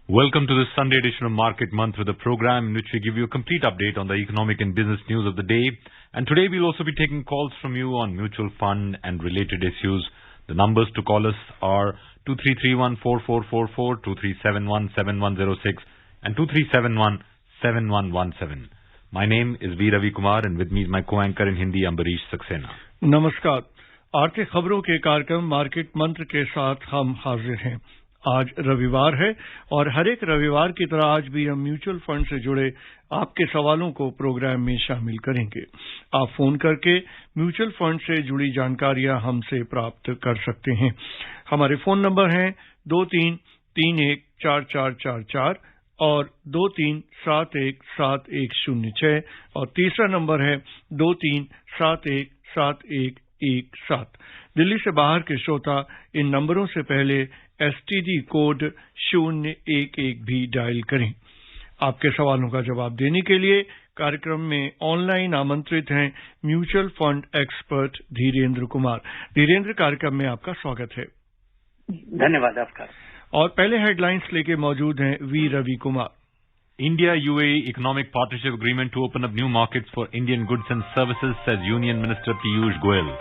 Welcome to this Sunday edition of Market Mantra, the program in which we give you a complete update on the economic and business news of the day. And today we'll also be taking calls from you on mutual fund and related issues. The numbers to call us are 2331-4444, 2371-7106 and 2371-7117. My name is V. Ravi Kumar and with me is my co-anchor in Hindi, Ambarish Saxena. नमस्कार। आर्थिक खबरों के कार्यक्रम market मंत्र के साथ हम हाजिर हैं। आज रविवार है और हर एक रविवार की तरह आज भी हम म्यूचुअल फंड से जुड़े आपके सवालों को प्रोग्राम में शामिल करेंगे। आप फोन करके म्यूचुअल फंड से जुड़ी जानकारियां हमसे प्राप्त कर सकते हैं। हमारे फोन नंबर हैं 23314444 और 23717106 और तीसरा नंबर है 23717117। दिल्ली से बाहर के श्रोता इन नंबरों से पहले एसटीडी कोड 011 भी डायल करें। आपके सवालों का जवाब देने के लिए कार्यक्रम में ऑनलाइन आमंत्रित हैं mutual fund expert Dhirendra Kumar. Dhirendra, कार्यक्रम में आपका स्वागत है। धन्यवाद आपका। और पहले हेडलाइंस लेके मौजूद हैं V Ravi Kumar. India UAE Economic Partnership Agreement to open up new markets for Indian goods and services, says Union Minister Piyush Goyal.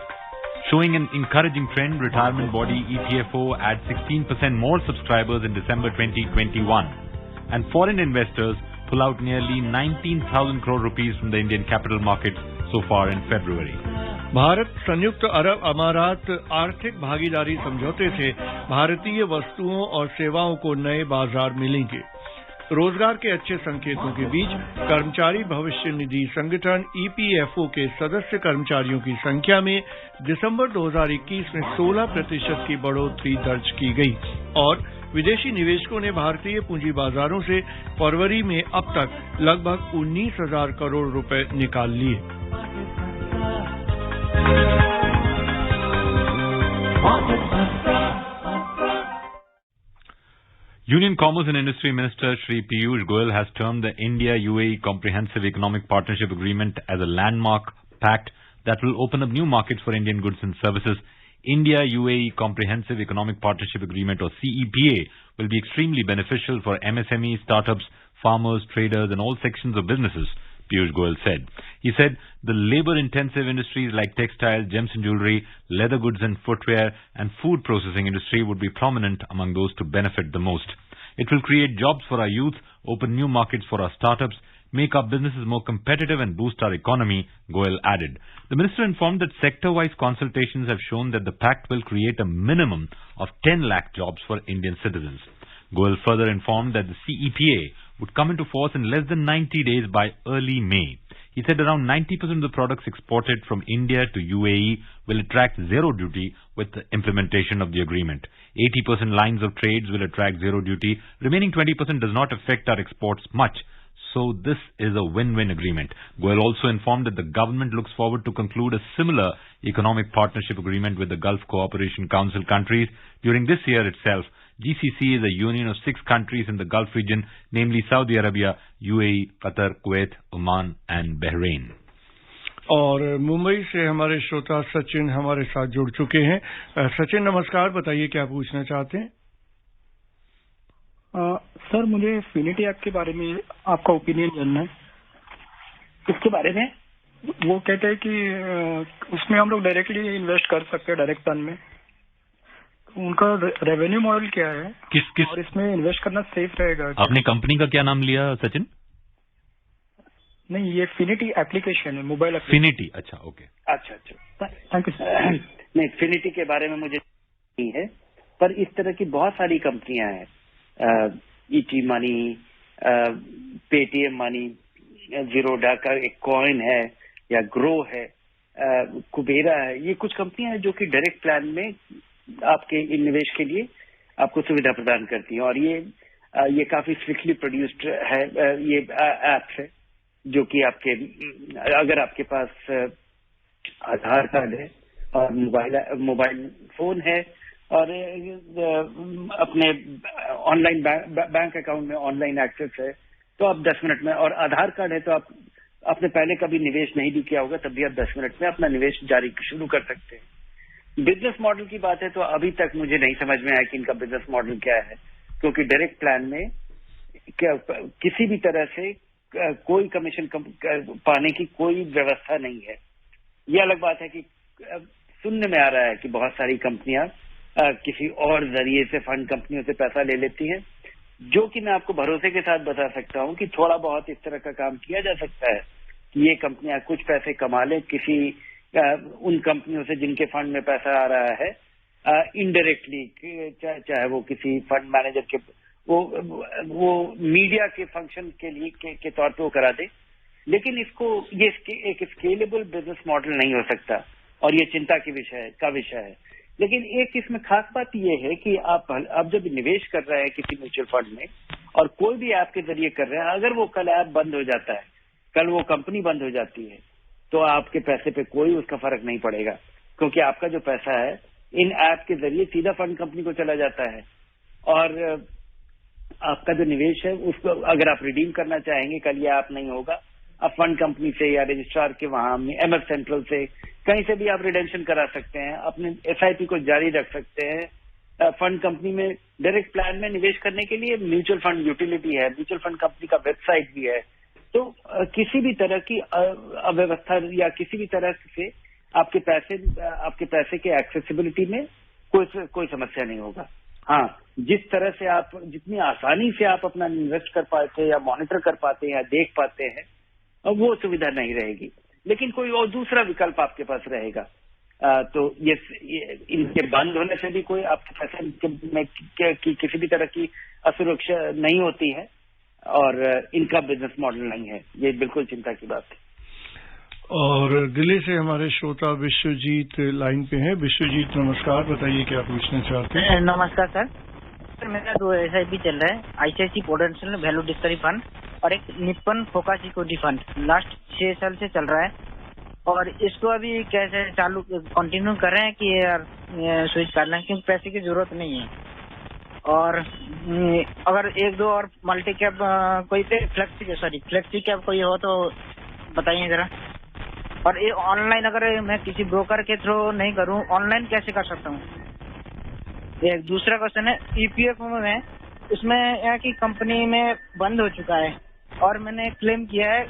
Showing an encouraging trend, retirement body EPFO adds 16% more subscribers in December 2021. And foreign investors pull out nearly 19,000 crore rupees from the Indian capital markets so far in February. Bharat संयुक्त अरब अमारात आर्थिक भागीदारी समझौते से भारतीय वस्तुओं और सेवाओं को नए बाजार मिलेंगे। रोजगार के अच्छे संकेतों के बीच कर्मचारी भविष्य निधि संगठन ईपीएफओ के सदस्य कर्मचारियों की संख्या में दिसंबर 2021 में 16% की बढ़ोतरी दर्ज की गई और विदेशी निवेशकों ने भारतीय पूंजी बाजारों से फरवरी में अब तक लगभग 19,000 करोड़ रुपए निकाल लिए। Union Commerce and Industry Minister Shri Piyush Goyal has termed the India-UAE Comprehensive Economic Partnership Agreement as a landmark pact that will open up new markets for Indian goods and services. India-UAE Comprehensive Economic Partnership Agreement, or CEPA, will be extremely beneficial for MSMEs, startups, farmers, traders and all sections of businesses, Piyush Goyal said. He said the labor-intensive industries like textiles, gems and jewelry, leather goods and footwear, and food processing industry would be prominent among those to benefit the most. It will create jobs for our youth, open new markets for our startups, make our businesses more competitive and boost our economy, Goyal added. The minister informed that sector-wise consultations have shown that the pact will create a minimum of 10 lakh jobs for Indian citizens. Goyal further informed that the CEPA would come into force in less than 90 days by early May. He said around 90% of the products exported from India to UAE will attract zero duty with the implementation of the agreement. 80% lines of trades will attract zero duty. Remaining 20% does not affect our exports much. So this is a win-win agreement. Goyal also informed that the government looks forward to conclude a similar economic partnership agreement with the Gulf Cooperation Council countries during this year itself. GCC is a union of 6 countries in the Gulf region, namely Saudi Arabia, UAE, Qatar, Kuwait, Oman and Bahrain. और मुंबई से हमारे श्रोता सचिन हमारे साथ जुड़ चुके हैं। सचिन नमस्कार, बताइए क्या पूछना चाहते हैं? सर, मुझे फिनिटी ऐप के बारे में आपका ओपिनियन जानना है। इसके बारे में वो कहते हैं कि उसमें हम लोग डायरेक्टली इन्वेस्ट कर सकते हैं डायरेक्ट फंड में। उनका रेवेन्यू मॉडल क्या है किस और इसमें इन्वेस्ट करना सेफ रहेगा? आपने कंपनी का क्या नाम लिया सचिन? नहीं, ये फिनिटी एप्लीकेशन है, मोबाइल एप्लीकेशन। फिनिटी, अच्छा, ओके, अच्छा। Thank you sir. नहीं, फिनिटी के बारे में मुझे नहीं है, पर इस तरह की बहुत सारी कंपनियां हैं। ईटी मनी, पेटीएम मनी, जीरोडा का एक कॉइन है या ग्रो है, कुबेरा है। ये कुछ कंपनियां हैं जो कि डायरेक्ट प्लान में आपके निवेश के लिए आपको सुविधा प्रदान करती हैं और ये काफी स्ट्रिक्टली प्रोड्यूस्ड है, ये ऐप है जो कि अगर आपके पास आधार कार्ड है और मोबाइल फोन है और अपने ऑनलाइन बैंक अकाउंट में ऑनलाइन एक्सेस है, तो आप 10 मिनट में, और आधार कार्ड है तो आपने पहले कभी निवेश नहीं भी किया होगा तब भी आप 10 मिनट में अपना निवेश जारी शुरू कर सकते हैं। बिजनेस मॉडल की बात है तो अभी तक मुझे नहीं समझ में आया कि इनका बिजनेस मॉडल क्या है, क्योंकि डायरेक्ट प्लान में किसी भी तरह से कोई कमीशन पाने की कोई व्यवस्था नहीं है। ये अलग बात है कि सुनने में आ रहा है कि बहुत सारी कंपनियां किसी और जरिए से फंड कंपनियों से पैसा ले लेती हैं, जो कि मैं आपको भरोसे के साथ बता सकता हूं कि थोड़ा बहुत इस तरह का काम किया जा सकता है कि ये कंपनियां कुछ पैसे कमा लें किसी उन कंपनियों से जिनके फंड में पैसा आ रहा है इनडायरेक्टली, चाहे वो किसी फंड मैनेजर के वो मीडिया के फंक्शन के लिए के तौर पे वो करा दे, लेकिन ये एक स्केलेबल बिजनेस मॉडल नहीं हो सकता और ये चिंता का विषय है। लेकिन एक इसमें खास बात ये है कि आप जब निवेश कर रहे हैं किसी म्यूचुअल फंड में और कोई भी ऐप के जरिए कर रहे हैं, अगर वो कल ऐप बंद हो जाता है, कल वो कंपनी बंद हो जाती है, तो आपके पैसे पे कोई उसका फर्क नहीं पड़ेगा, क्योंकि आपका जो पैसा है इन ऐप के जरिए सीधा फंड कंपनी को चला जाता है। और आपका जो निवेश है उसको अगर आप रिडीम करना चाहेंगे, कल ये ऐप नहीं होगा, आप फंड कंपनी से या रजिस्ट्रार के वहां एमएफ सेंट्रल से कहीं से भी आप रिडेम्पशन करा सकते हैं, अपने एसआईपी को जारी रख सकते हैं। फंड कंपनी में डायरेक्ट प्लान में निवेश करने के लिए म्यूचुअल फंड यूटिलिटी है, म्यूचुअल फंड कंपनी का वेबसाइट भी है, तो किसी भी तरह की अव्यवस्था या किसी भी तरह से आपके पैसे के एक्सेसिबिलिटी में कोई समस्या नहीं होगा। हाँ, जिस तरह से आप जितनी आसानी से आप अपना इन्वेस्ट कर पाते हैं या मॉनिटर कर पाते हैं या देख पाते हैं, वो सुविधा नहीं रहेगी, लेकिन कोई और दूसरा विकल्प आपके पास रहेगा। तो ये इनके बंद होने से भी कोई आपके पैसे में किसी भी तरह की असुरक्षा नहीं होती है और इनका बिजनेस मॉडल नहीं है, ये बिल्कुल चिंता की बात है। और दिल्ली से हमारे श्रोता विश्वजीत लाइन पे हैं। विश्वजीत नमस्कार, बताइए क्या पूछना चाहते हैं। नमस्कार सर, मेरा 2 SIP चल रहा है, ICICI potential value discovery fund और एक Nippon focus equity fund, last 6 साल से चल रहा है। और इसको अभी कैसे चालू कंटिन्यू कर रहे हैं कि यार स्विच करना है, क्योंकि पैसे की जरूरत नहीं है। और अगर 1-2 और मल्टी कैप कोई फ्लेक्सी कैप कोई हो तो बताइए जरा। और ये ऑनलाइन अगर मैं किसी ब्रोकर के थ्रू नहीं करूं, ऑनलाइन कैसे कर सकता हूं? एक दूसरा क्वेश्चन है, EPF में उसमें यह कि कंपनी में बंद हो चुका है और मैंने क्लेम किया है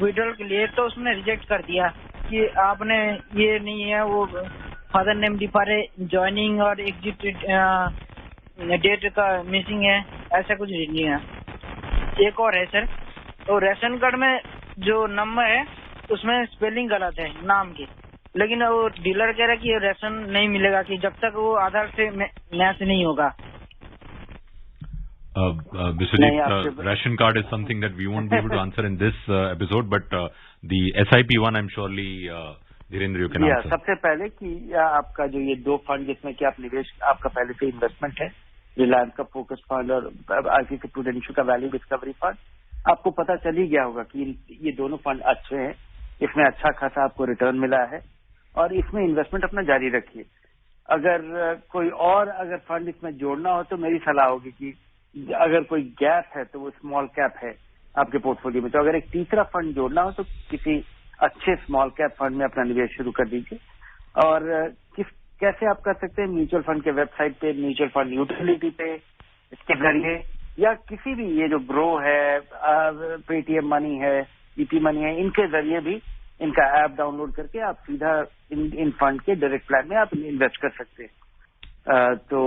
विड्रॉल के लिए, तो उसने रिजेक्ट कर दिया कि आपने ये नहीं है, वो फादर नेम डिफारे ज्वाइनिंग और एग्जिट डेट का मिसिंग है, ऐसा कुछ नहीं है। एक और है सर, तो राशन कार्ड में जो नंबर है उसमें स्पेलिंग गलत है नाम की, लेकिन वो डीलर कह रहा है कि राशन नहीं मिलेगा कि जब तक वो आधार से मैच नहीं होगा। Vishwajit, ration card is something that we won't be able to answer in this episode, but the SIP one, I'm surely Dhirendra you can answer. सबसे पहले कि आपका जो ये 2 फंड जिसमें कि आप निवेश, आपका पहले से इन्वेस्टमेंट है, रिलायंस का फोकस फंड और ICICI प्रूडेंशियल का वैल्यू डिस्कवरी फंड, आपको पता चल ही गया होगा कि ये दोनों फंड अच्छे हैं, इसमें अच्छा खासा आपको रिटर्न मिला है और इसमें इन्वेस्टमेंट अपना जारी रखिए। अगर कोई और फंड इसमें जोड़ना हो तो मेरी सलाह होगी कि अगर कोई गैप है तो वो स्मॉल कैप है आपके पोर्टफोलियो में, तो अगर एक तीसरा फंड जोड़ना हो तो किसी अच्छे स्मॉल कैप फंड में अपना निवेश शुरू कर दीजिए। और कैसे आप कर सकते हैं? म्यूचुअल फंड के वेबसाइट पे, म्यूचुअल फंड यूटिलिटी पे, इसके जरिए, या किसी भी ये जो ग्रो है, पेटीएम मनी है, EP मनी है, इनके जरिए भी इनका ऐप डाउनलोड करके आप सीधा इन फंड के डायरेक्ट प्लान में आप इन्वेस्ट कर सकते हैं। तो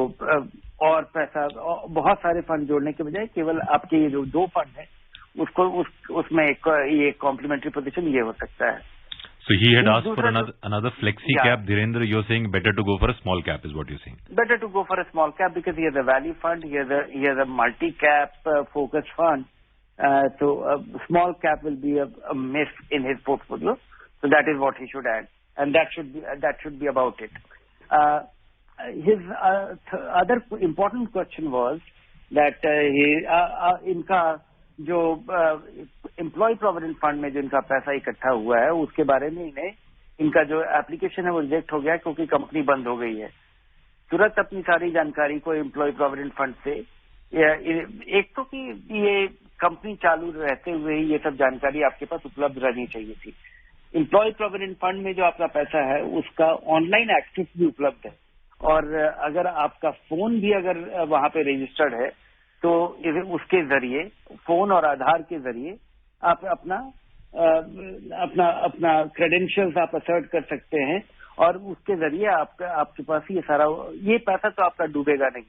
और पैसा बहुत सारे फंड जोड़ने के बजाय केवल आपके ये जो 2 फंड है उसमें ये कॉम्प्लीमेंट्री पोजीशन ये हो सकता है। So he had asked for another flexi cap. Dhirendra, you're saying better to go for a small cap is what you're saying. Better to go for a small cap because he has a value fund, he has a multi-cap focused fund. So a small cap will be a miss in his portfolio. So that is what he should add, and that should be about it. His other important question was that इनका जो employ provident fund में जो इनका पैसा इकट्ठा हुआ है उसके बारे में इन्हें इनका जो एप्लीकेशन है वो रिजेक्ट हो गया क्योंकि कंपनी बंद हो गई है। तुरंत अपनी सारी जानकारी को एम्प्लॉय प्रोविडेंट फंड से, एक तो कि ये कंपनी चालू रहते हुए ही ये सब जानकारी आपके पास उपलब्ध रहनी चाहिए थी। एम्प्लॉय प्रोविडेंट फंड में जो आपका पैसा है उसका ऑनलाइन एक्सेस भी उपलब्ध है, और अगर आपका फोन भी अगर वहां पे रजिस्टर्ड है तो उसके जरिए, फोन और आधार के जरिए आप अपना क्रेडेंशियल्स आप असर्ट कर सकते हैं, और उसके जरिए आपके पास ये पैसा तो आपका डूबेगा नहीं।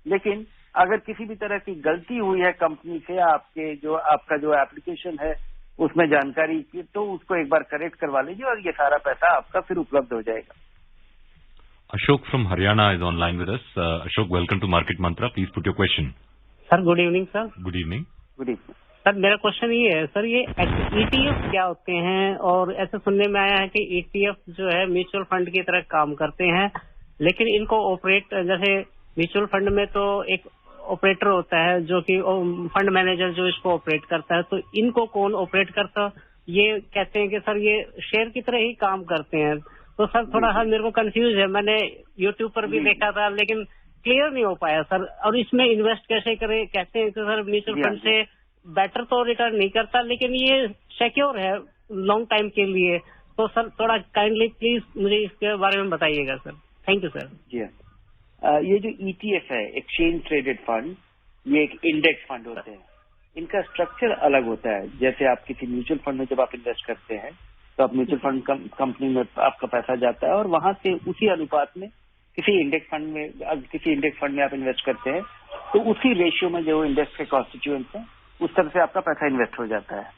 लेकिन अगर किसी भी तरह की गलती हुई है कंपनी से आपका जो एप्लीकेशन है उसमें जानकारी की, तो उसको एक बार करेक्ट करवा लीजिए और ये सारा पैसा आपका फिर उपलब्ध हो जाएगा। Ashok from Haryana is online with us. Ashok, welcome to Market Mantra. Please put your question. Sir good evening sir. Good evening. Good evening sir, मेरा क्वेश्चन ये है सर, ये ETF क्या होते हैं? और ऐसे सुनने में आया है कि ETF जो है म्यूचुअल फंड की तरह काम करते हैं, लेकिन इनको ऑपरेट, जैसे म्यूचुअल फंड में तो एक ऑपरेटर होता है जो कि फंड मैनेजर जो इसको ऑपरेट करता है, तो इनको कौन ऑपरेट करता? ये कहते हैं कि सर ये शेयर की तरह ही काम करते हैं। तो सर थोड़ा सा मेरे को कंफ्यूज है, मैंने यूट्यूब पर भी देखा था लेकिन क्लियर नहीं हो पाया सर। और इसमें इन्वेस्ट कैसे करें? कहते हैं कि सर म्यूचुअल फंड से बेटर तो रिटर्न नहीं करता, लेकिन ये सिक्योर है लॉन्ग टाइम के लिए। तो सर थोड़ा काइंडली प्लीज मुझे इसके बारे में बताइएगा सर। Thank you sir. जी हाँ, ये जो ETF है, एक्सचेंज ट्रेडेड फंड, ये एक इंडेक्स फंड होते हैं। इनका स्ट्रक्चर अलग होता है। जैसे आप किसी म्यूचुअल फंड में जब आप इन्वेस्ट करते हैं तो आप म्यूचुअल फंड कंपनी में आपका पैसा जाता है, और वहां से उसी अनुपात में किसी इंडेक्स फंड में आप इन्वेस्ट करते हैं तो उसी रेशियो में जो इंडेक्स के कॉन्स्टिट्यूएंट्स हैं उस तरह से आपका पैसा इन्वेस्ट हो जाता है।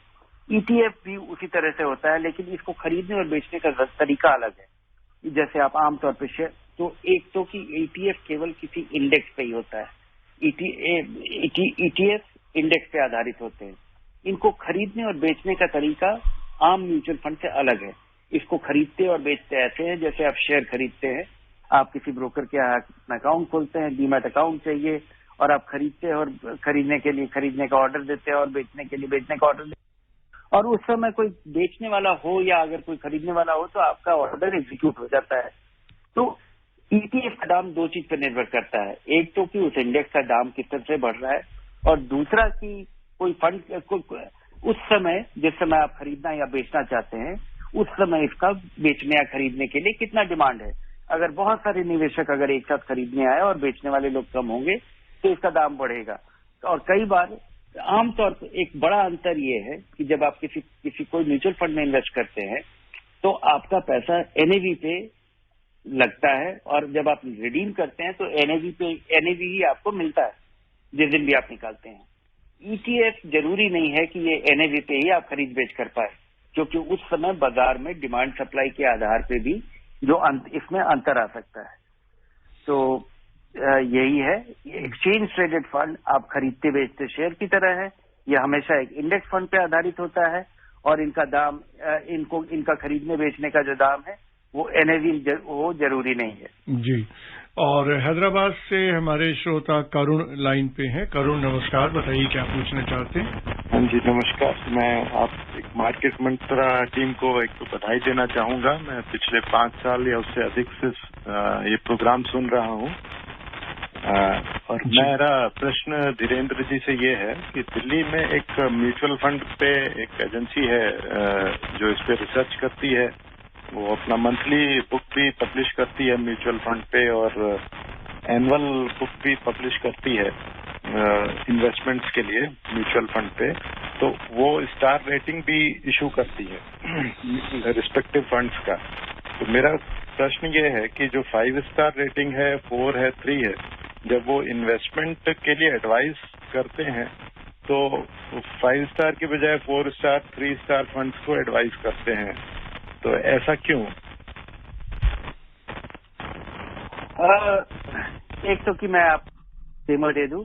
ETF भी उसी तरह से होता है, लेकिन इसको खरीदने और बेचने का तरीका अलग है। जैसे आप आमतौर पर शेयर, तो एक तो कि ETF केवल किसी इंडेक्स पे ही होता है। ETF इंडेक्स पे आधारित होते हैं। इनको खरीदने और बेचने का तरीका आम म्यूचुअल फंड से अलग है। इसको खरीदते और बेचते ऐसे हैं जैसे आप शेयर खरीदते हैं, आप किसी ब्रोकर के यहाँ अपना अकाउंट खोलते हैं, डीमैट अकाउंट चाहिए, और आप खरीदते हैं और खरीदने के लिए खरीदने का ऑर्डर देते हैं और बेचने के लिए बेचने का ऑर्डर देते हैं। और उस समय कोई बेचने वाला हो या अगर कोई खरीदने वाला हो तो आपका ऑर्डर एग्जीक्यूट हो जाता है। तो ETF का दाम दो चीज पर निर्भर करता है, एक तो कि उस इंडेक्स का दाम किस तरह से बढ़ रहा है, और दूसरा कि कोई फंड उस समय जिस समय आप खरीदना या बेचना चाहते हैं उस समय इसका बेचने या खरीदने के लिए कितना डिमांड है। अगर बहुत सारे निवेशक अगर एक साथ खरीदने आए और बेचने वाले लोग कम होंगे तो इसका दाम बढ़ेगा। और कई बार आमतौर पर एक बड़ा अंतर ये है कि जब आप किसी कोई म्यूचुअल फंड में इन्वेस्ट करते हैं तो आपका पैसा NAV पे लगता है, और जब आप रिडीम करते हैं तो NAV ही आपको मिलता है जिस दिन भी आप निकालते हैं। ETF जरूरी नहीं है कि ये NAV पे ही आप खरीद बेच कर पाए, क्योंकि उस समय बाजार में डिमांड सप्लाई के आधार पे भी इसमें अंतर आ सकता है। तो यही है, एक्सचेंज ट्रेडेड फंड आप खरीदते बेचते शेयर की तरह है। यह हमेशा एक इंडेक्स फंड पे आधारित होता है, और इनका दाम इनका खरीदने बेचने का जो दाम है वो NAV वो जरूरी नहीं है। जी। और हैदराबाद से हमारे श्रोता करुण लाइन पे हैं। करुण नमस्कार, बताइए क्या पूछना चाहते हैं? हाँ जी नमस्कार। मैं आप एक मार्केट मंत्रा टीम को एक तो बधाई देना चाहूंगा। मैं पिछले 5 साल या उससे अधिक से ये प्रोग्राम सुन रहा हूँ। और मेरा प्रश्न धीरेन्द्र जी से ये है कि दिल्ली में एक म्यूचुअल फंड पे एक एजेंसी है जो इस पे रिसर्च करती है। वो अपना मंथली बुक भी पब्लिश करती है म्यूचुअल फंड पे, और एनुअल बुक भी पब्लिश करती है इन्वेस्टमेंट्स के लिए म्यूचुअल फंड पे। तो वो स्टार रेटिंग भी इशू करती है रिस्पेक्टिव फंड्स का। तो मेरा प्रश्न ये है कि जो 5 स्टार रेटिंग है, 4 है, 3 है, जब वो इन्वेस्टमेंट के लिए एडवाइस करते हैं तो 5 स्टार के बजाय 4 स्टार, 3 स्टार फंड्स को एडवाइस करते हैं, तो ऐसा क्यों? एक तो कि मैं आप डेमो दे दूं,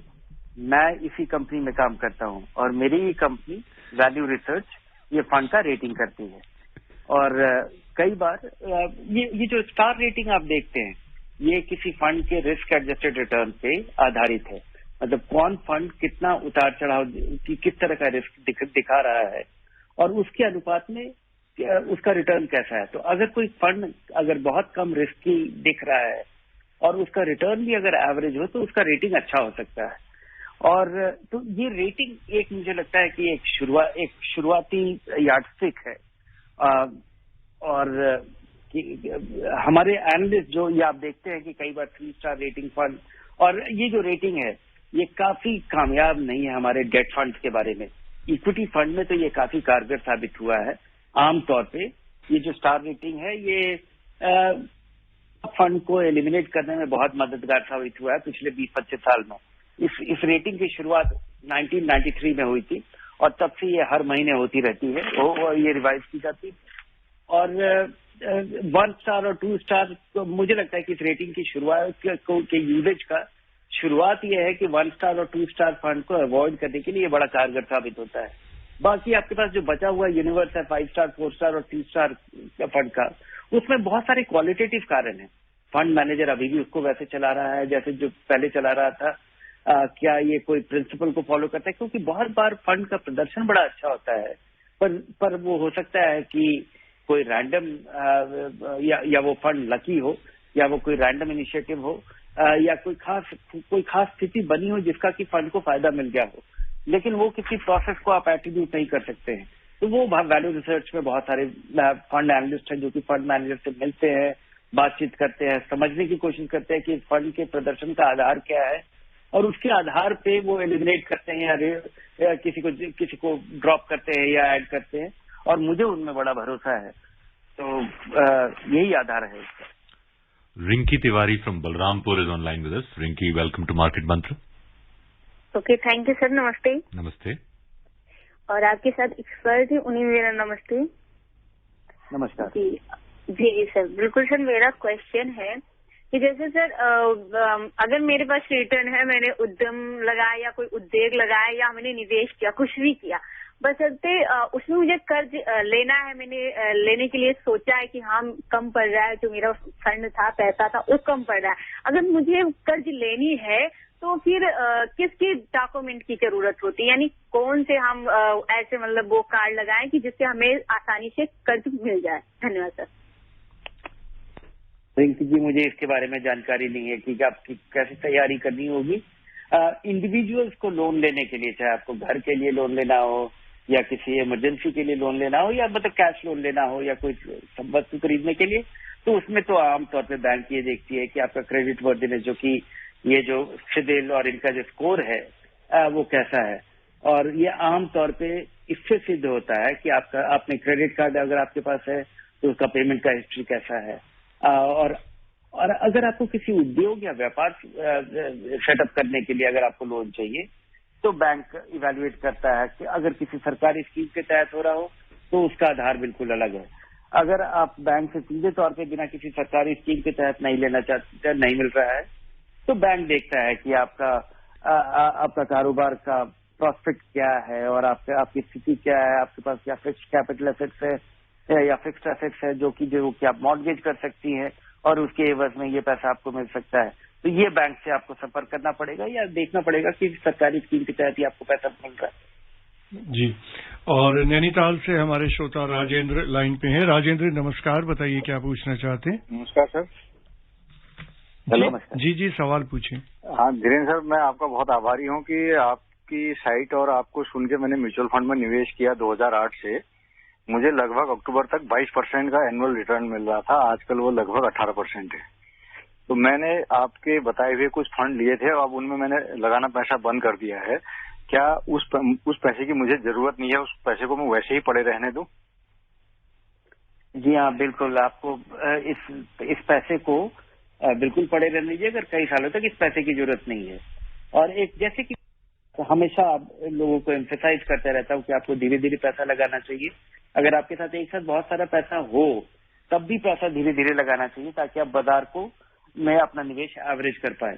मैं इसी कंपनी में काम करता हूं और मेरी ही कंपनी वैल्यू रिसर्च ये फंड का रेटिंग करती है। और कई बार ये जो स्टार रेटिंग आप देखते हैं ये किसी फंड के रिस्क एडजस्टेड रिटर्न पे आधारित है। मतलब कौन फंड कितना उतार चढ़ाव की किस तरह का रिस्क दिखा रहा है और उसके अनुपात में उसका रिटर्न कैसा है। तो अगर कोई फंड अगर बहुत कम रिस्की दिख रहा है और उसका रिटर्न भी अगर एवरेज हो तो उसका रेटिंग अच्छा हो सकता है। और तो ये रेटिंग एक मुझे लगता है कि एक शुरुआती यार्डस्टिक है। और हमारे एनालिस्ट जो ये आप देखते हैं कि कई बार 3 स्टार रेटिंग फंड, और ये जो रेटिंग है ये काफी कामयाब नहीं है हमारे डेट फंड के बारे में। इक्विटी फंड में तो ये काफी कारगर साबित हुआ है। आमतौर पे ये जो स्टार रेटिंग है ये फंड को एलिमिनेट करने में बहुत मददगार साबित हुआ है पिछले 20-25 साल में। इस रेटिंग की शुरुआत 1993 में हुई थी और तब से ये हर महीने होती रहती है, ये रिवाइज की जाती है। और 1 स्टार और 2 स्टार तो मुझे लगता है कि इस रेटिंग की शुरुआत के यूजेज का शुरुआत ये है कि 1 स्टार और 2 स्टार फंड को अवॉइड करने के लिए ये बड़ा कारगर साबित होता है। बाकी आपके पास जो बचा हुआ यूनिवर्स है 5 स्टार, 4 स्टार और 3 स्टार फंड का, उसमें बहुत सारे क्वालिटेटिव कारण है। फंड मैनेजर अभी भी उसको वैसे चला रहा है जैसे जो पहले चला रहा था। क्या ये कोई प्रिंसिपल को फॉलो करता है, क्योंकि बहुत बार फंड का प्रदर्शन बड़ा अच्छा होता है पर वो हो सकता है कि कोई रैंडम या वो फंड लकी हो या वो कोई रैंडम इनिशिएटिव हो या कोई खास स्थिति बनी हो जिसका कि फंड को फायदा मिल गया हो, लेकिन वो किसी प्रोसेस को आप एट्रीब्यूट नहीं कर सकते हैं। तो वो वैल्यू रिसर्च में बहुत सारे फंड एनालिस्ट हैं जो कि फंड मैनेजर से मिलते हैं, बातचीत करते हैं, समझने की कोशिश करते हैं कि फंड के प्रदर्शन का आधार क्या है और उसके आधार पे वो एलिमिनेट करते हैं या किसी को ड्रॉप करते हैं या ऐड करते हैं, और मुझे उनमें बड़ा भरोसा है। तो यही आधार है इसका। Rinki Tiwari from Balrampur is online with us. Rinki, welcome to Market Mantra. Okay, thank you sir. नमस्ते। नमस्ते। और आपके साथ एक्सपर्ट है उन्हें मेरा नमस्ते। नमस्कार। जी सर, बिल्कुल सर। मेरा क्वेश्चन है कि जैसे सर अगर मेरे पास रिटर्न है, मैंने उद्यम लगाया या कोई उद्योग लगाया या मैंने निवेश किया, कुछ भी किया, बशर्ते उसमें मुझे कर्ज लेना है, मैंने लेने के लिए सोचा है कि हाँ कम पड़ रहा है, जो मेरा फंड था, पैसा था, वो कम पड़ रहा है। अगर मुझे कर्ज लेनी है तो फिर किसकी डॉक्यूमेंट की जरूरत होती है, यानी कौन से हम ऐसे मतलब वो कार्ड लगाएं कि जिससे हमें आसानी से कर्ज मिल जाए। धन्यवाद सर। रिंकी जी, मुझे इसके बारे में जानकारी नहीं है कि आपकी कैसे तैयारी करनी होगी। इंडिविजुअल्स को लोन लेने के लिए, चाहे आपको घर के लिए लोन लेना हो या किसी इमरजेंसी के लिए लोन लेना हो या मतलब कैश लोन लेना हो या कोई वस्तु खरीदने के लिए, तो उसमें तो आमतौर पे बैंक ये देखती है कि आपका क्रेडिट वर्दिनेस, जो कि ये जो सिबिल और इनका जो स्कोर है वो कैसा है। और ये आमतौर पे इससे सिद्ध होता है कि आपने क्रेडिट कार्ड अगर आपके पास है तो उसका पेमेंट का हिस्ट्री कैसा है। और अगर आपको किसी उद्योग या व्यापार सेटअप करने के लिए अगर आपको लोन चाहिए तो बैंक इवैल्यूएट करता है कि अगर किसी सरकारी स्कीम के तहत हो रहा हो तो उसका आधार बिल्कुल अलग है। अगर आप बैंक से सीधे तौर पे बिना किसी सरकारी स्कीम के तहत नहीं लेना चाहते, नहीं मिल रहा है, तो बैंक देखता है कि आपका कारोबार का प्रॉस्पेक्ट क्या है और आपकी स्थिति क्या है, आपके पास क्या फिक्स्ड कैपिटल एसेट्स है या फिक्स्ड एसेट्स है जो कि आप मॉर्गेज कर सकती हैं और उसके एवज में ये पैसा आपको मिल सकता है। तो ये बैंक से आपको संपर्क करना पड़ेगा या देखना पड़ेगा कि सरकारी स्कीम के तहत ही आपको पैसा मिल रहा है। जी। और नैनीताल से हमारे श्रोता राजेंद्र लाइन पे हैं। राजेंद्र नमस्कार, बताइए क्या पूछना चाहते हैं। नमस्कार सर। हेलो। जी, सवाल पूछें। हाँ धीरेन्द्र सर, मैं आपका बहुत आभारी हूँ कि आपकी साइट और आपको सुन के मैंने म्यूचुअल फंड में निवेश किया 2008 से। मुझे लगभग अक्टूबर तक 22% का एनुअल रिटर्न मिल रहा था, आजकल वो लगभग 18% है। तो मैंने आपके बताए हुए कुछ फंड लिए थे और अब उनमें मैंने लगाना पैसा बंद कर दिया है। क्या उस पैसे की मुझे जरूरत नहीं है, उस पैसे को मैं वैसे ही पड़े रहने दूं? जी हाँ, बिल्कुल। आपको इस पैसे को बिल्कुल पड़े रहने दीजिए अगर कई सालों तक इस पैसे की जरूरत नहीं है। और एक जैसे कि हमेशा लोगों को एम्फेसाइज करते रहता हूँ कि आपको धीरे धीरे पैसा लगाना चाहिए। अगर आपके साथ एक साथ बहुत सारा पैसा हो तब भी पैसा धीरे धीरे लगाना चाहिए ताकि आप बाजार में अपना निवेश एवरेज कर पाए।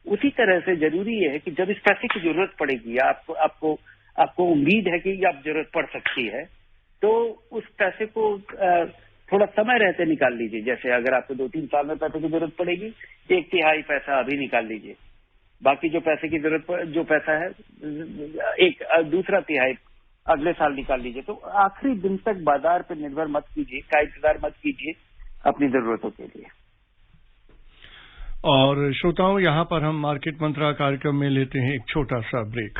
उसी तरह से जरूरी है कि जब इस पैसे की जरूरत पड़ेगी, आपको उम्मीद है कि अब जरूरत पड़ सकती है, तो उस पैसे को थोड़ा समय रहते निकाल लीजिए। जैसे अगर आपको 2-3 साल में पैसे की जरूरत पड़ेगी, 1/3 पैसा अभी निकाल लीजिए बाकी जो पैसे की जरूरत जो पैसा है एक दूसरा तिहाई अगले साल निकाल लीजिए। तो आखिरी दिन तक बाजार पर निर्भर मत कीजिए, का इंतजार मत कीजिए अपनी जरूरतों के लिए। और श्रोताओं, यहाँ पर हम मार्केट मंत्रा कार्यक्रम में लेते हैं एक छोटा सा ब्रेक।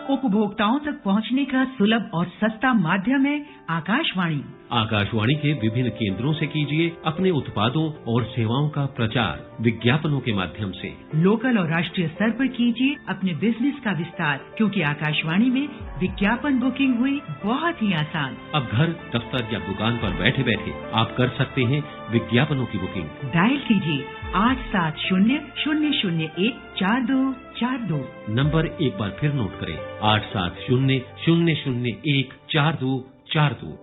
उपभोक्ताओं तक पहुंचने का सुलभ और सस्ता माध्यम है आकाशवाणी। आकाशवाणी के विभिन्न केंद्रों से कीजिए अपने उत्पादों और सेवाओं का प्रचार विज्ञापनों के माध्यम से। लोकल और राष्ट्रीय स्तर पर कीजिए अपने बिजनेस का विस्तार, क्योंकि आकाशवाणी में विज्ञापन बुकिंग हुई बहुत ही आसान। अब घर, दफ्तर या दुकान पर बैठे बैठे आप कर सकते हैं विज्ञापनों की बुकिंग। डायल कीजिए 870-001-4242। नंबर एक बार फिर नोट करें, 870-001-4242।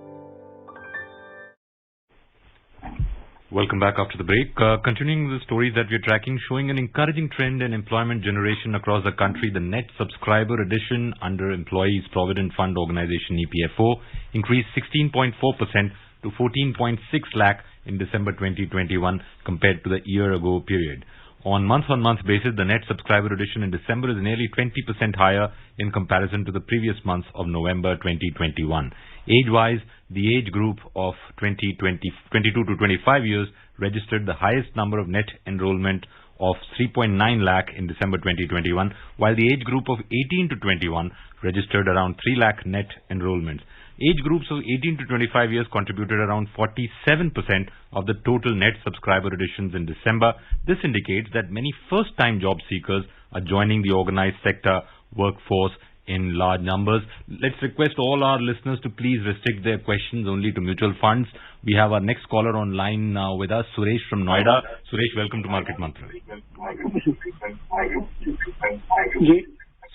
Welcome back after the break. Continuing the stories that we're tracking, showing an encouraging trend in employment generation across the country, the net subscriber addition under Employees Provident Fund Organization EPFO increased 16.4% to 14.6 lakh in December 2021 compared to the year ago period. On month basis, the net subscriber addition in December is nearly 20% higher in comparison to the previous month of November 2021. Age-wise, the age group of 22 to 25 years registered the highest number of net enrollment of 3.9 lakh in December 2021, while the age group of 18 to 21 registered around 3 lakh net enrollments. Age groups of 18 to 25 years contributed around 47% of the total net subscriber additions in December. This indicates that many first-time job seekers are joining the organized sector workforce in large numbers. Let's request all our listeners to please restrict their questions only to mutual funds. We have our next caller on line now with us, Suresh from Noida. Suresh, welcome to Market Mantra.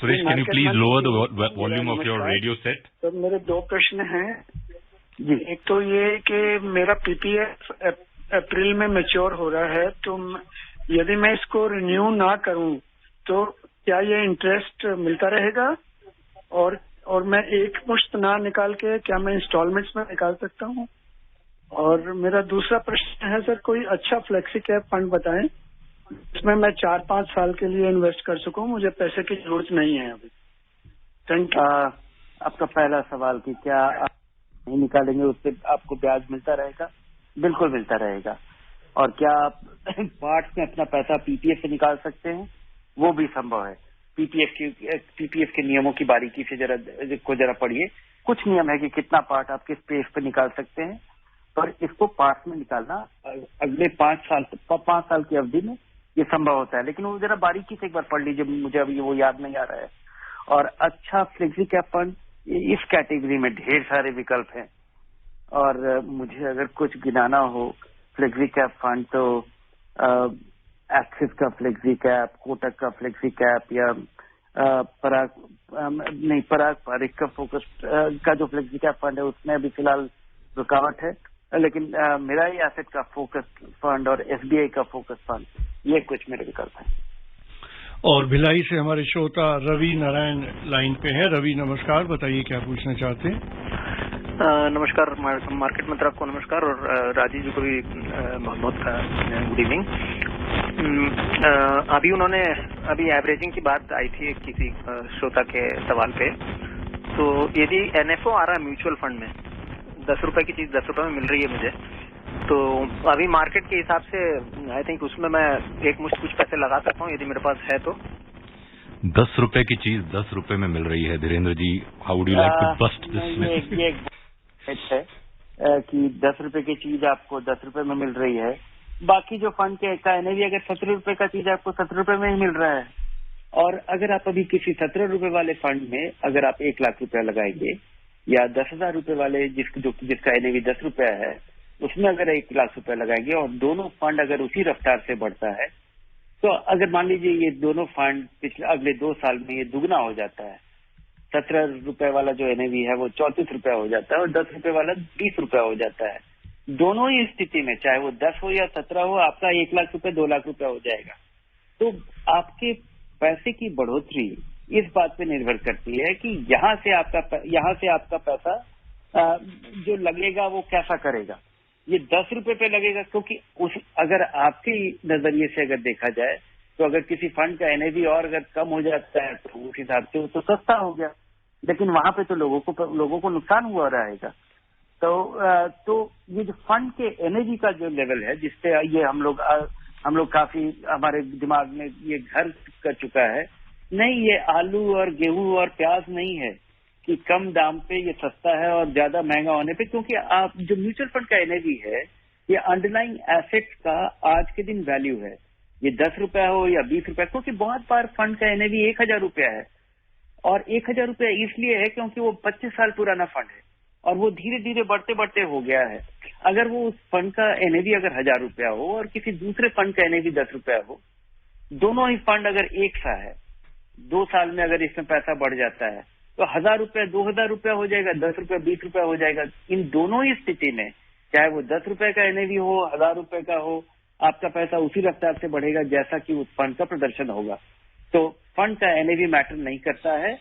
Suresh, can you please lower the volume of your radio set? Sir, मेरे दो प्रश्न हैं। एक तो ये कि मेरा PPF अप्रैल में मैच्योर हो रहा है, तो यदि मैं इसको रिन्यू ना करूं तो क्या ये इंटरेस्ट मिलता रहेगा? और मैं एक मुश्त ना निकाल के क्या मैं इंस्टॉलमेंट्स में निकाल सकता हूं? और मेरा दूसरा प्रश्न है सर, कोई अच्छा फ्लेक्सी कैप फंड बताएं इसमें मैं 4-5 साल के लिए इन्वेस्ट कर सकूं, मुझे पैसे की जरूरत नहीं है अभी। Thank you. आपका पहला सवाल कि क्या आप नहीं निकालेंगे उससे आपको ब्याज मिलता रहेगा? बिल्कुल मिलता रहेगा। और क्या आप पार्ट में अपना पैसा पीपीएफ से निकाल सकते हैं? वो भी संभव है। पीपीएफ के नियमों की बारीकी से जरा पढ़िए। कुछ नियम है कि कितना पार्ट आप किस पेज पे निकाल सकते हैं, और इसको पार्ट में निकालना अगले 5 साल की अवधि में ये संभव होता है। लेकिन वो जरा बारीकी से एक बार पढ़ लीजिए, मुझे अभी वो याद नहीं आ रहा है। और अच्छा फ्लेक्सी कैप फंड, इस कैटेगरी में ढेर सारे विकल्प हैं, और मुझे अगर कुछ गिनाना हो फ्लेक्सी कैप फंड तो एक्सिस का फ्लेक्सी कैप, कोटक का फ्लेक्सी कैप, या पराग पारिक का फोकस का जो फ्लेक्सी कैप फंड है उसमें अभी फिलहाल रुकावट है। लेकिन मेरा ही एसेट का फोकस फंड और एसबीआई का फोकस फंड, ये कुछ मेरे विकल्प हैं। और भिलाई से हमारे श्रोता रवि नारायण लाइन पे हैं। रवि नमस्कार, बताइए क्या पूछना चाहते हैं? नमस्कार मार्केट मंत्रा को नमस्कार, और राजीव जी को भी बहुत बहुत गुड इवनिंग। अभी एवरेजिंग की बात आई थी किसी श्रोता के सवाल पे, तो यदि एनएफओ आ रहा है म्यूचुअल फंड में 10 रुपए की चीज 10 रुपए में मिल रही है मुझे, तो अभी मार्केट के हिसाब से आई थिंक उसमें मैं एक मुश्त कुछ पैसे लगा सकता हूँ यदि मेरे पास है तो। 10 रुपए की चीज 10 रुपए में मिल रही है। Dhirendra ji, how would you like to bust this? ये एक है कि 10 रुपए की चीज आपको 10 रुपए में मिल रही है। बाकी जो फंड का एनएवी अगर 17 रुपए का चीज आपको 17 रुपए में ही मिल रहा है, और अगर आप अभी किसी 17 रुपए वाले फंड में अगर आप 1 लाख रुपया लगाएंगे, या 10,000 रुपए वाले जिसका एनएवी 10 रुपया है उसमें अगर 1 लाख रुपया लगाएंगे, और दोनों फंड अगर उसी रफ्तार से बढ़ता है, तो अगर मान लीजिए ये दोनों फंड पिछले अगले 2 साल में ये दुगना हो जाता है। 17 रुपए वाला जो एनएवी है वो 34 रुपया हो जाता है, और 10 रुपए वाला 20 रुपया हो जाता है। दोनों ही स्थिति में चाहे वो 10 हो या 17 हो, आपका 1 लाख रुपए 2 लाख रुपया हो जाएगा। तो आपके पैसे की बढ़ोतरी इस बात पे निर्भर करती है कि यहाँ से आपका पैसा जो लगेगा वो कैसा करेगा। ये 10 रुपए पे लगेगा, क्योंकि अगर आपके नजरिए से अगर देखा जाए तो अगर किसी फंड का एनएवी और अगर कम हो जाता है तो उस हिसाब से तो सस्ता हो गया, लेकिन वहां पे तो लोगों को नुकसान हुआ रहेगा। तो ये जो फंड के एनएवी का जो लेवल है जिससे ये हम लोग काफी हमारे दिमाग में ये घर कर चुका है, नहीं ये आलू और गेहूं और प्याज नहीं है कि कम दाम पे ये सस्ता है और ज्यादा महंगा होने पे, क्योंकि आप जो म्यूचुअल फंड का एनएवी है ये अंडरलाइंग एसेट्स का आज के दिन वैल्यू है। ये 10 रुपया हो या 20 रुपया, क्योंकि बहुत बार फंड का एनएवी 1000 रुपया है, और 1000 रुपया इसलिए है क्योंकि वो 25 साल पुराना फंड है और वो धीरे धीरे बढ़ते बढ़ते हो गया है। अगर वो उस फंड का एनएवी अगर 1000 रुपया हो और किसी दूसरे फंड का एनएवी 10 रुपया हो, दोनों ही फंड अगर एक सा है, 2 साल में अगर इसमें पैसा बढ़ जाता है तो 1000 रुपया 2000 रुपया हो जाएगा, 10 रुपया 20 रुपया हो जाएगा। इन दोनों ही स्थिति में चाहे वो 10 रुपए का एनएवी हो, 1000 रुपए का हो, आपका पैसा उसी रफ्तार से बढ़ेगा जैसा कि उस फंड का प्रदर्शन होगा। तो फंड का एनएवी मैटर नहीं करता है,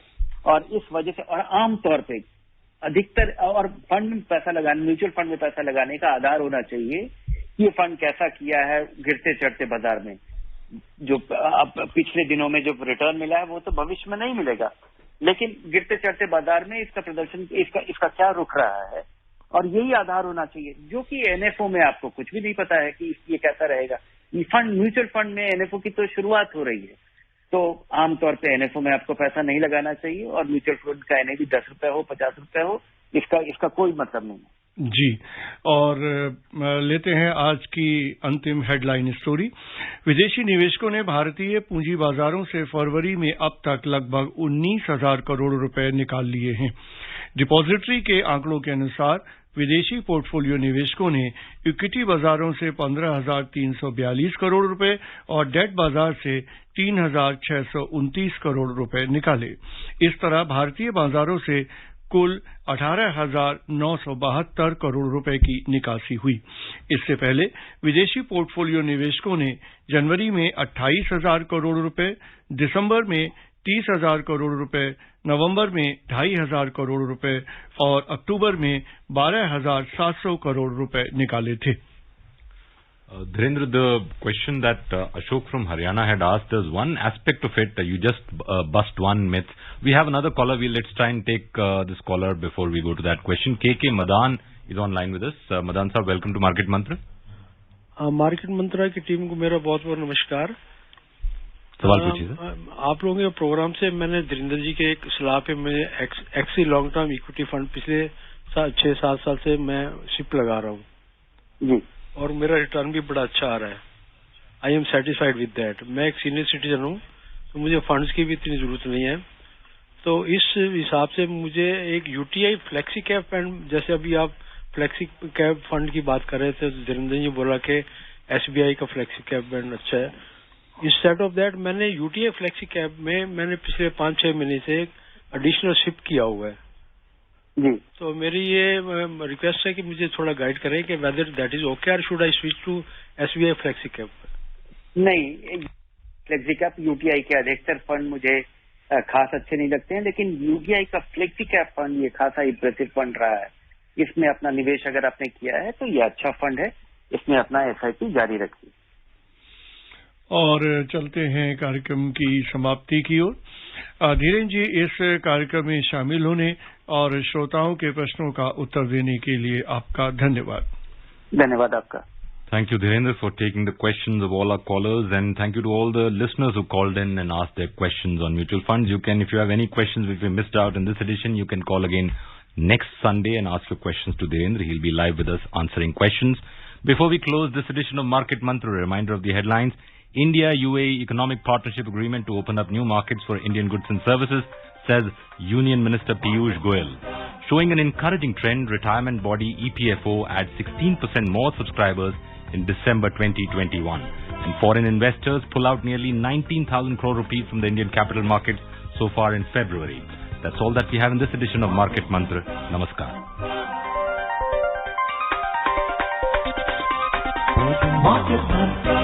और इस वजह से और आमतौर पे अधिकतर और फंड में पैसा लगाने, म्यूचुअल फंड में पैसा लगाने का आधार होना चाहिए कि ये फंड कैसा किया है गिरते चढ़ते बाजार में। जो पिछले दिनों में जो रिटर्न मिला है वो तो भविष्य में नहीं मिलेगा, लेकिन गिरते चढ़ते बाजार में इसका प्रदर्शन, इसका क्या रुख रहा है, और यही आधार होना चाहिए, जो कि एनएफओ में आपको कुछ भी नहीं पता है कि ये कैसा रहेगा। ये फंड, म्यूचुअल फंड में एनएफओ की तो शुरुआत हो रही है, तो आमतौर पे एनएफओ में आपको पैसा नहीं लगाना चाहिए, और म्यूचुअल फंड का एनएवी 10 रुपया हो 50 रुपया हो, इसका कोई मतलब नहीं है। जी, और लेते हैं आज की अंतिम हेडलाइन स्टोरी। विदेशी निवेशकों ने भारतीय पूंजी बाजारों से फरवरी में अब तक लगभग 19,000 करोड़ रुपए निकाल लिए हैं। डिपॉजिटरी के आंकड़ों के अनुसार विदेशी पोर्टफोलियो निवेशकों ने इक्विटी बाजारों से 15,342 करोड़ रुपए और डेट बाजार से 3,629 करोड़ रुपए निकाले। इस तरह भारतीय बाजारों से कुल 18,972 करोड़ रुपए की निकासी हुई। इससे पहले विदेशी पोर्टफोलियो निवेशकों ने जनवरी में 28,000 करोड़ रुपए, दिसंबर में 30,000 करोड़ रुपए, नवंबर में 2,500 करोड़ रुपए और अक्टूबर में 12,700 करोड़ रुपए निकाले थे। Dhirendra, the question that Ashok from Haryana had asked, there's one aspect of it, you just bust one myth. We have another caller, let's try and take this caller before we go to that question. KK Madan is online with us. Madan sir, welcome to Market Mantra. Market Mantra की team को मेरा बहुत बहुत नमस्कार। सवाल पूछिए sir. आप लोगों के प्रोग्राम से मैंने धीरेन्द्र जी के एक सलाह पे मैं एक्सी लॉन्ग टर्म इक्विटी फंड पिछले 6-7 साल से मैं सिप लगा रहा हूँ जी, और मेरा रिटर्न भी बड़ा अच्छा आ रहा है। I am satisfied with that. मैं एक सीनियर सिटीजन हूँ, तो मुझे फंड्स की भी इतनी जरूरत नहीं है। तो इस हिसाब से मुझे एक यूटीआई फ्लेक्सी कैप फंड, जैसे अभी आप फ्लेक्सी कैप फंड की बात कर रहे थे, धीरेन्द्र जी बोला कि एसबीआई का फ्लेक्सी कैप फंड अच्छा है। इंस्टेड ऑफ दैट मैंने यूटीआई फ्लेक्सी कैप में मैंने पिछले 5-6 महीने से एडिशनल शिफ्ट किया हुआ है जी। तो मेरी ये रिक्वेस्ट है कि मुझे थोड़ा गाइड करें कि वेदर दैट इज ओके और should I switch to SBI flexi cap. नहीं, फ्लेक्सी कैप यूटीआई के अधिकतर फंड मुझे खास अच्छे नहीं लगते हैं, लेकिन यूटीआई का फ्लेक्सी कैप फंड ये खासा इंप्रेसिव फंड रहा है। इसमें अपना निवेश अगर आपने किया है तो ये अच्छा फंड है, इसमें अपना एसआईपी जारी रखिए। और चलते हैं कार्यक्रम की समाप्ति की ओर। धीरेन्द्र जी, इस कार्यक्रम में शामिल होने और श्रोताओं के प्रश्नों का उत्तर देने के लिए आपका धन्यवाद। धन्यवाद आपका। Thank you, Dhirendra, for taking the questions of all our callers, and thank you to all the listeners who called in and asked their questions on mutual funds. You can, if you have any questions which we missed out in this edition, you can call again next Sunday and ask your questions to Dhirendra. He'll be live with us answering questions. Before we close this edition of Market Mantra, a reminder of the headlines. India-UAE Economic Partnership Agreement to open up new markets for Indian goods and services, says Union Minister Piyush Goyal. Showing an encouraging trend, retirement body EPFO adds 16% more subscribers in December 2021. And foreign investors pull out nearly 19,000 crore rupees from the Indian capital markets so far in February. That's all that we have in this edition of Market Mantra. Namaskar. Market Mantra.